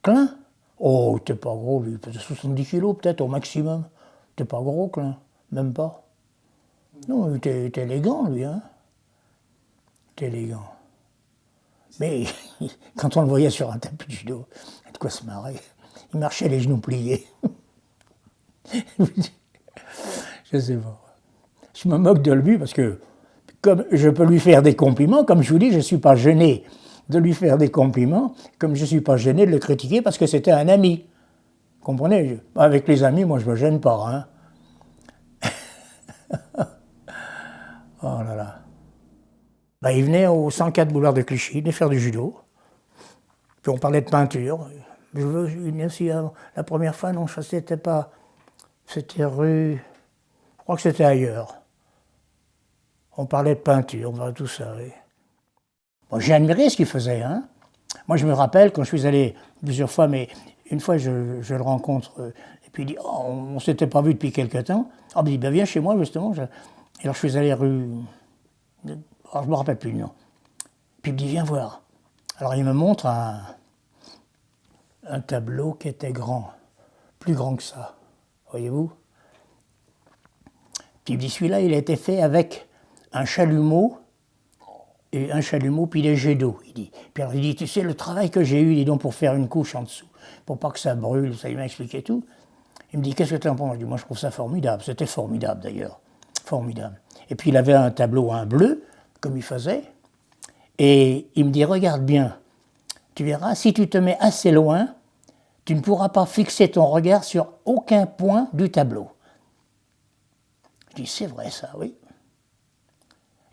Klein? Oh, t'es pas gros, lui, peut-être 70 kilos, peut-être, au maximum. T'es pas gros, Klein, même pas. Non, il était élégant, lui, hein. Il était élégant. Mais quand on le voyait sur un tapis de judo, il y a de quoi se marrer. Il marchait les genoux pliés. Je sais pas. Je me moque de lui parce que, comme je peux lui faire des compliments, comme je vous dis, je ne suis pas gêné de lui faire des compliments, comme je ne suis pas gêné de le critiquer parce que c'était un ami. Vous comprenez? Avec les amis, moi, je ne me gêne pas. Hein. Oh là là. Ben, il venait au 104 boulevard de Clichy, il venait faire du judo. Puis on parlait de peinture. Je veux une aussi, la première fois, non, c'était pas. C'était rue. Je crois que c'était ailleurs. On parlait de peinture, on parlait de tout ça, oui. Bon, j'ai admiré ce qu'il faisait, hein. Moi, je me rappelle, quand je suis allé plusieurs fois, mais une fois, je le rencontre, et puis il dit, oh, on ne s'était pas vu depuis quelque temps. Ah, ben, il dit, ben, viens chez moi, justement. Et alors, je suis allé rue. Alors, je ne me rappelle plus le nom. Puis il me dit, viens voir. Alors, il me montre un tableau qui était grand, plus grand que ça, voyez-vous. Puis il me dit, celui-là, il a été fait avec un chalumeau, puis des jets d'eau, il dit. Puis alors il dit, tu sais, le travail que j'ai eu, dis donc, pour faire une couche en dessous, pour pas que ça brûle, ça, il m'a expliqué tout. Il me dit, qu'est-ce que tu en penses? Je dis, moi, je trouve ça formidable. C'était formidable, d'ailleurs. Formidable. Et puis il avait un tableau, un bleu, comme il faisait, et il me dit, regarde bien, tu verras, si tu te mets assez loin, tu ne pourras pas fixer ton regard sur aucun point du tableau. Je dis, c'est vrai ça, oui.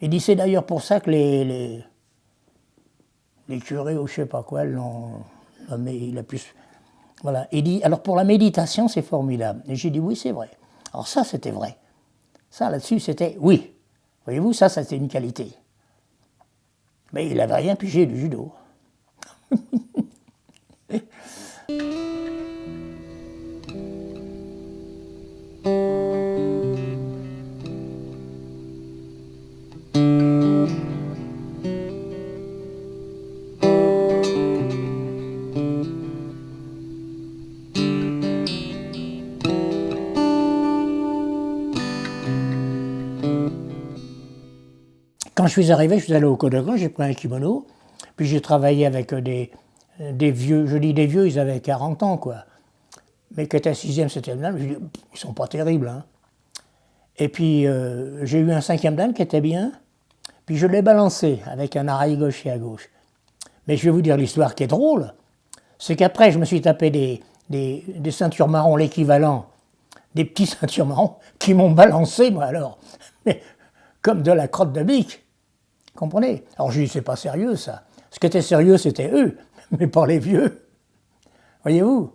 Il dit, c'est d'ailleurs pour ça que les curés ou je sais pas quoi l'ont nommé, il a plus... Voilà. Il dit, alors pour la méditation, c'est formidable. Et j'ai dit, oui, c'est vrai. Alors ça, c'était vrai. Ça, là-dessus, c'était oui. Voyez-vous, ça, c'était une qualité. Mais il n'avait rien pigé du judo. Quand je suis arrivé, je suis allé au Kodokan, j'ai pris un kimono, puis j'ai travaillé avec des vieux, je dis des vieux, ils avaient 40 ans, quoi. Mais qui étaient 6e, 7e dan, je dis, ils sont pas terribles, hein. Et puis j'ai eu un 5e dan qui était bien, puis je l'ai balancé avec un arrêt gauche et à gauche. Mais je vais vous dire l'histoire qui est drôle, c'est qu'après je me suis tapé des ceintures marron, l'équivalent des petits ceintures marron, qui m'ont balancé, moi alors, mais comme de la crotte de bique. Comprenez? Alors j'ai dit, c'est pas sérieux ça. Ce qui était sérieux, c'était eux, mais pas les vieux. Voyez-vous?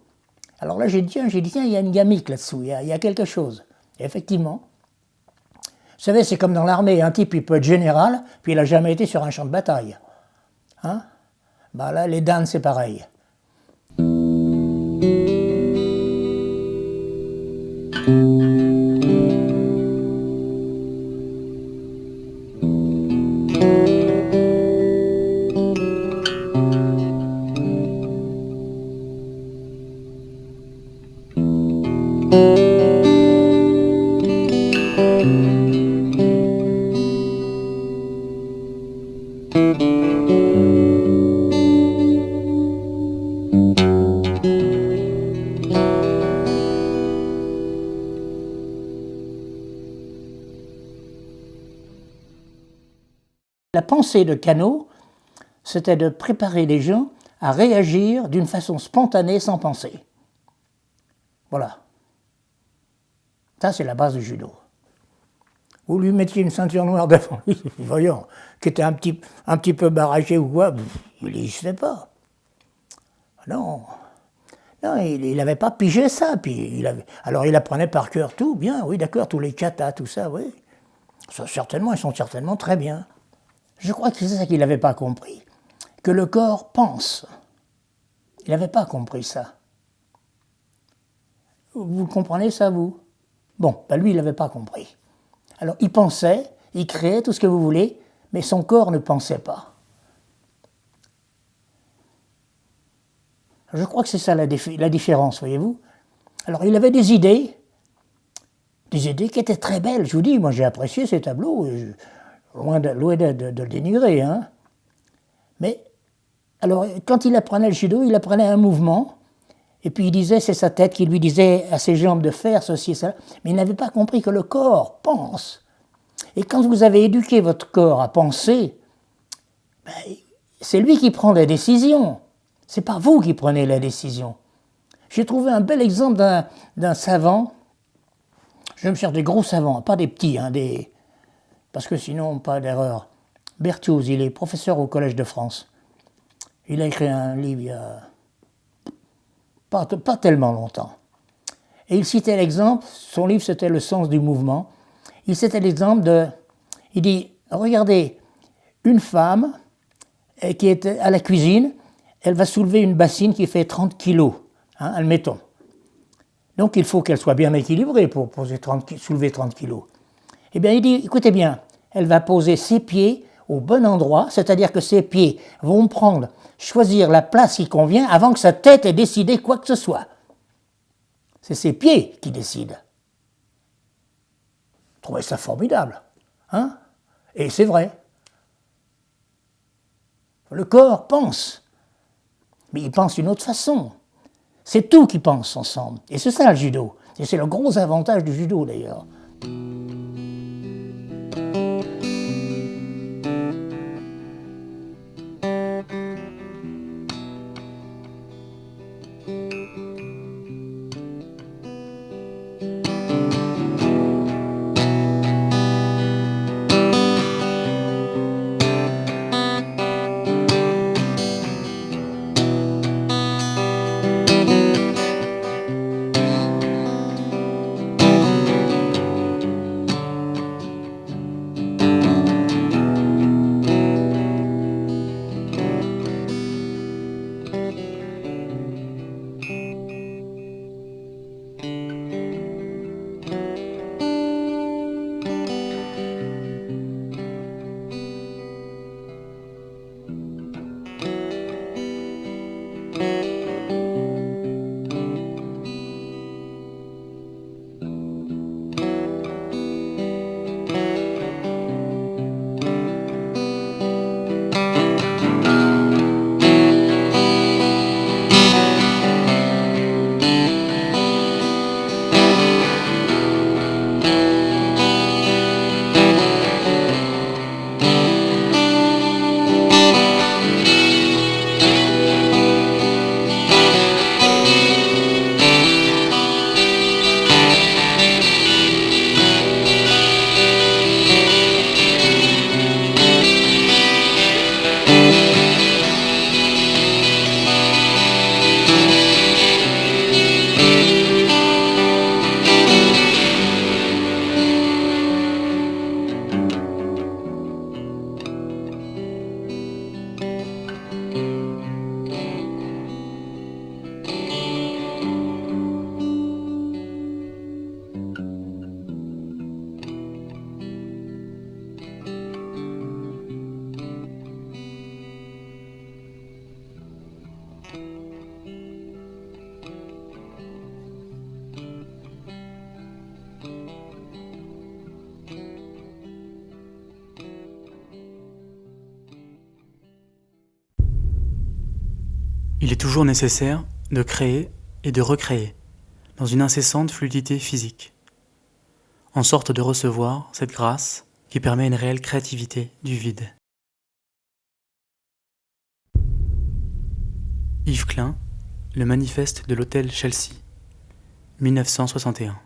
Alors là, j'ai dit, tiens, il y a une gamique là-dessous, il y a quelque chose. Et effectivement. Vous savez, c'est comme dans l'armée, un type, il peut être général, puis il n'a jamais été sur un champ de bataille. Hein? Ben là, les dames, c'est pareil. La pensée de Kano, c'était de préparer les gens à réagir d'une façon spontanée sans penser. Voilà. Ça, c'est la base du judo. Vous lui mettiez une ceinture noire devant lui, voyons, qui était un petit peu barragé ou quoi, il n'existait pas. Non. Non, il n'avait pas pigé ça. Puis alors il apprenait par cœur tout, bien, oui, d'accord, tous les katas, tout ça, oui. Ça, certainement, ils sont certainement très bien. Je crois que c'est ça qu'il n'avait pas compris, que le corps pense. Il n'avait pas compris ça. Vous le comprenez ça, vous? Bon, ben lui, il n'avait pas compris. Alors, il pensait, il créait tout ce que vous voulez, mais son corps ne pensait pas. Je crois que c'est ça la différence, voyez-vous. Alors il avait des idées qui étaient très belles. Je vous dis, moi j'ai apprécié ces tableaux, loin de le dénigrer. Hein. Mais alors quand il apprenait le judo, il apprenait un mouvement, et puis il disait, c'est sa tête qui lui disait à ses jambes de faire ceci et ça. Mais il n'avait pas compris que le corps pense. Et quand vous avez éduqué votre corps à penser, ben, c'est lui qui prend la décision. C'est pas vous qui prenez la décision. J'ai trouvé un bel exemple d'un savant. Je vais me faire des gros savants, pas des petits, hein, parce que sinon, pas d'erreur. Berthiauze, il est professeur au Collège de France. Il a écrit un livre il y a pas tellement longtemps. Et il citait l'exemple, son livre c'était Le sens du mouvement. Il citait l'exemple il dit, regardez, une femme qui est à la cuisine, elle va soulever une bassine qui fait 30 kilos, hein, admettons. Donc il faut qu'elle soit bien équilibrée pour soulever 30 kilos. Eh bien il dit, écoutez bien, elle va poser ses pieds au bon endroit, c'est-à-dire que ses pieds vont choisir la place qui convient avant que sa tête ait décidé quoi que ce soit. C'est ses pieds qui décident. Vous trouvez ça formidable, hein? Et c'est vrai. Le corps pense, mais il pense d'une autre façon. C'est tout qui pense ensemble. Et c'est ça le judo. Et c'est le gros avantage du judo d'ailleurs. Il est toujours nécessaire de créer et de recréer dans une incessante fluidité physique, en sorte de recevoir cette grâce qui permet une réelle créativité du vide. Yves Klein, Le manifeste de l'hôtel Chelsea, 1961.